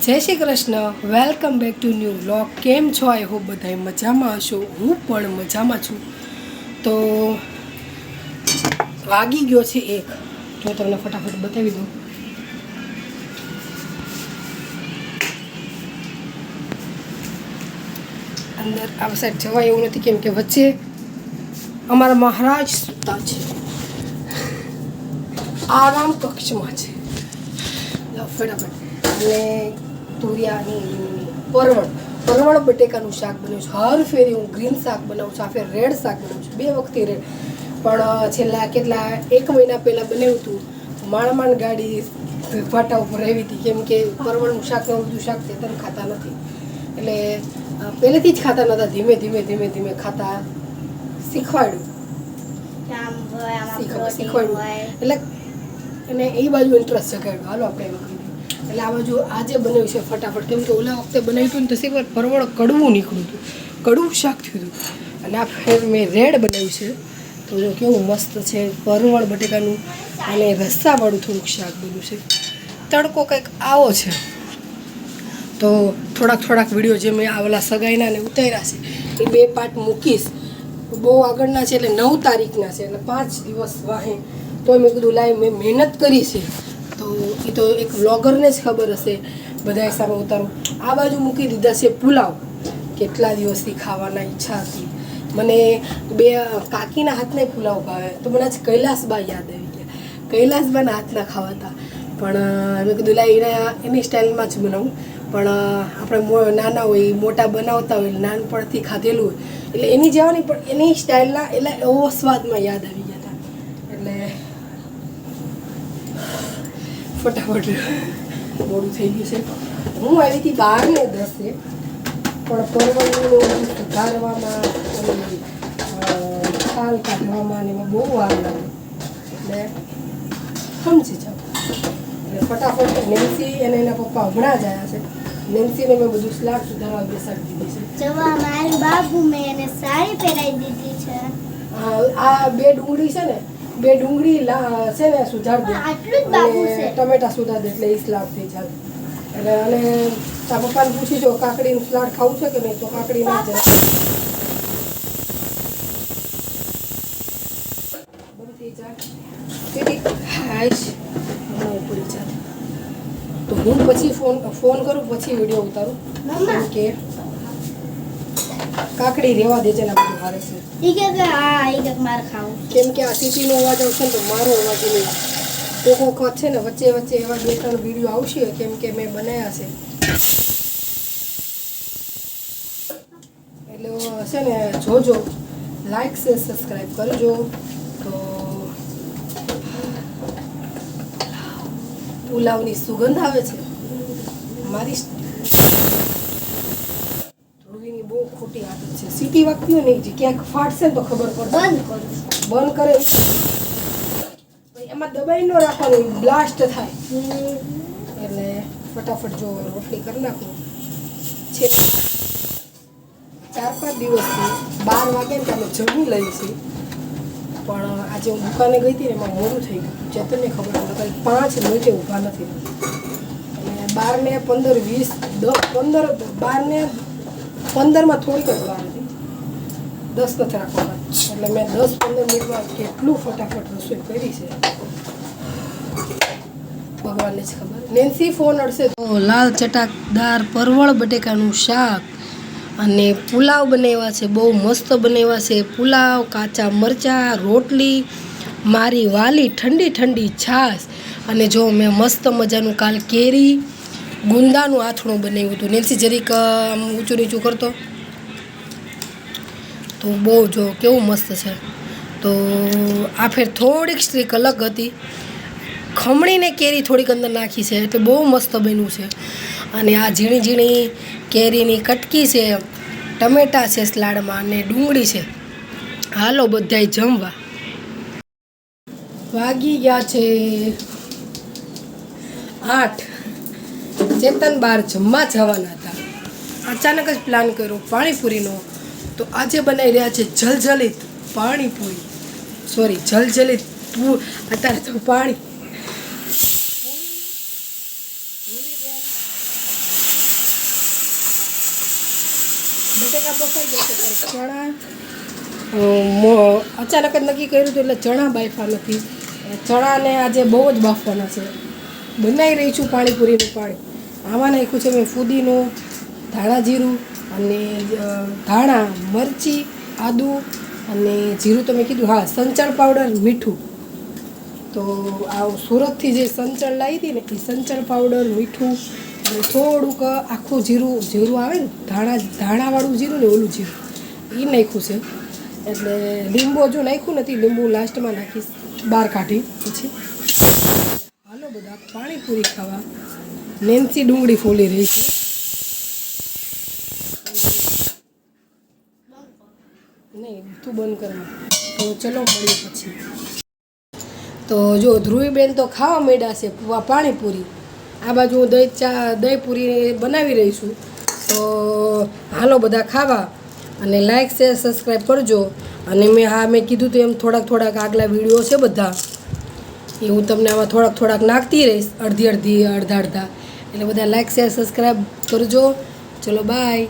જય Shri Krishna, welcome back to new vlog. કેમ છો? આઈ હોપ બધાય મજામાં હશો. હું પણ મજામાં છું. તો વાગી ગયો છે 1. જો તમને ફટાફટ બતાવી દઉં. અંદર આ સાઈડ જવાય એવું નથી, કેમ કે વચ્ચે અમારા મહારાજ સૂતા છે, આરામ કક્ષમાં છે. ફટાફટ અને તુરિયાની પરવળ બટેકાનું શાક બનાવું છું. હર ફેરી હું ગ્રીન શાક બનાવું છું, આ ફેર રેડ શાક બનાવું છું. 2 વખતે રેડ, પણ છેલ્લા 1 મહિના પહેલાં બનાવ્યું હતું. માંડ ગાડી ફાટા ઉપર આવી હતી, કેમ કે પરવળનું શાક એવું બધું શાક છે તમે ખાતા નથી, એટલે પહેલેથી જ ખાતા નહોતા. ધીમે ધીમે ખાતા શીખવાડ્યું એટલે એને એ બાજુ ઇન્ટરેસ્ટ જગાડ્યો. હાલો આપણે એમ કહીએ. એટલે આ બાજુ આજે બનાવ્યું છે ફટાફટ, કેમ કે ઓલા વખતે બનાવ્યું હતું ને તો શીખવા પરવળ કડવું નીકળ્યું હતું, કડવું શાક થયું હતું. અને આ ફેર મેં રેડ બનાવ્યું છે. તો જો કેવું મસ્ત છે, પરવળ બટેકાનું અને રસ્સાવાળું થોડુંક શાક બન્યું છે. તડકો કંઈક આવો છે. તો થોડાક વિડીયો જે મેં આવેલા સગાઈના ને ઉતાર્યા છે એ 2 પાર્ટ મૂકીશ. બહુ આગળના છે, એટલે 9 તારીખના છે, એટલે 5 દિવસ વાહે. તો મેં કીધું લાઈ મેં મહેનત કરી છે, તો એ તો એક વ્લોગરને જ ખબર હશે. બધા સામે ઉતારું. આ બાજુ મૂકી દીધા છે પુલાવ. કેટલા દિવસથી ખાવાના ઈચ્છા હતી મને. 2 કાકીના હાથના પુલાવ ભાવે, તો મને આજ કૈલાસબા યાદ આવી ગયા. કૈલાસબાના હાથના ખાવાતા, પણ મેં કીધું લાઈ એની સ્ટાઇલમાં જ બનાવું. પણ આપણે નાના હોય મોટા બનાવતા હોય, નાનપણથી ખાધેલું હોય એટલે એની જવાની, પણ એની સ્ટાઇલના એટલે એવો સ્વાદમાં યાદ આવી ગયા હતા. એટલે ફટાફટ મોડું થઈ ગયું છે. હું આવી હતી 12 ને 10, પણ પરવળનું સુધારવામાં છાલ કાઢવામાં એમાં બહુ વાર લાગે, એટલે સમજી જાઓ. એટલે ફટાફટ નેન્સી અને એના પપ્પા હમણાં જ આવ્યા છે. નેન્સીને મેં બધું સ્લાડ સુધારવા બેસાડી દીધી છે. મારી બાબુ મેં એને સાડી પહેરાવી દીધી છે. આ 2 ડુંગળી છે ને, 2 ડુંગળી છે ને સુધાર દે, ટમેટા સુધાર દે, એટલે એ સ્લાડ થઈ જાય. એટલે અને તારા પપ્પાને પૂછી જો કાકડીનું સ્લાડ ખાવું છે કે નહીં, તો કાકડી ના જાય. બધી જાય પડી જાય. તો હું પછી ફોન કરું, પછી વિડીયો ઉતારું, કેમ કે કાકડી રેવા દેજે ને બધું હારે છે. કેમ કે આ સિટીનો અવાજ આવશે ને તો મારો અવાજ નહીં. કોક વખત છે ને વચ્ચે એવા 2-3 વિડીયો આવશે, કેમ કે મેં બનાવ્યા છે. એટલે છે ને જોજો, લાઈક છે, સબસ્ક્રાઈબ કરજો. તો પુલાવની સુગંધ આવે છે. મારી ધ્રુવીની બહુ ખોટી આદત છે, સીટી વાગતી હોય ને ક્યાંક ફાટશે ને તો ખબર પડે. બંધ કરે એમાં દબાઈ ન રાખવાનું, બ્લાસ્ટ થાય. એટલે ફટાફટ જો રોટલી કરી નાખું. છે 4-5 દિવસથી 12 વાગે ને તમે જમી લઈ છે, પણ આજે હું દુકાને ગઈ હતી ને એમાં મોડું થઈ ગયું. ચેતનને ખબર પડે 5 મિનિટે ઊભા નથી. અને 12 ને 15 20 10 12 ને 15માં થોડીક જ વાર હતી, 10 નથી રાખવાના. એટલે મેં 10-15 મિનિટમાં કેટલું ફટાફટ રસોઈ કરી છે ભગવાનને જ ખબર. નેન્સી ફોન અડશે તો લાલ ચટાકદાર પરવળ બટેકાનું શાક અને પુલાવ બનાવ્યા છે, બહુ મસ્ત બનાવ્યા છે. પુલાવ, કાચા મરચાં, રોટલી, મારી વાલી ઠંડી છાશ, અને જો મેં મસ્ત મજાનું કાલ કેરી ગુંદાનું આથણું બનાવ્યું હતું. નેન્સી જરીક ઊંચું નીચું કરતો તો બહુ જો કેવું મસ્ત છે. તો આ ફેર થોડીક સ્ટ્રીક અલગ હતી, ખમણીને કેરી થોડીક અંદર નાખી છે, એટલે બહુ મસ્ત બન્યું છે. અને આ ઝીણી કેરીની કટકી છે, ટમેટા છે સ્લાડમાં, અને ડુંગળી છે. હાલો બધાય જમવા. વાગી ગયા છે 8. ચેતન બહાર જમવા જવાના હતા, અચાનક જ પ્લાન કર્યો પાણીપુરીનો. તો આજે બનાવી રહ્યા છે જલજલિત પાણીપુરી, જલજલિત અત્યારે તો પાણી બટેકા બફાઈ ગયા છે પણ ચણા અચાનક જ નક્કી કર્યું હતું એટલે ચણા બાફા નથી. ચણાને આજે બહુ જ બાફવાના છે. બનાવી રહી છું પાણીપુરીનું પાણી. આમાં નાખ્યું છે મેં ફુદીનો, ધાણા જીરું અને ધાણા, મરચી, આદુ અને જીરું તો મેં કીધું, હા સંચળ પાવડર, મીઠું. તો આ સુરતથી જે સંચળ લાવી હતી ને એ સંચળ પાવડર, મીઠું અને થોડુંક આખું જીરું આવે ને ધાણાવાળું જીરું ને ઓલું જીરું એ નાખ્યું છે. એટલે લીંબુ હજુ નાખ્યું નથી, લીંબુ લાસ્ટમાં નાખીશ બહાર કાઢી પછી. હાલો બધા પાણીપુરી ખાવા. નેન્સી ડુંગળી ફોલી રહી છે. નહીં તું બંધ કરવા. તો ચલો મળીએ પછી. તો જો ધ્રુવીબેન તો ખાવા માંડ્યા છે પાણીપુરી. આ બાજુ હું દહીં પૂરી બનાવી રહી છું. તો હાલો બધા ખાવા અને લાઈક શેર સબસ્ક્રાઈબ કરજો. અને મેં કીધું તો એમ થોડાક આગલા વિડીયો છે બધા એ હું તમને આમાં થોડાક નાખતી રહીશ, અડધા એટલે બધા લાઈક શેર સબસ્ક્રાઈબ કરજો. ચલો બાય.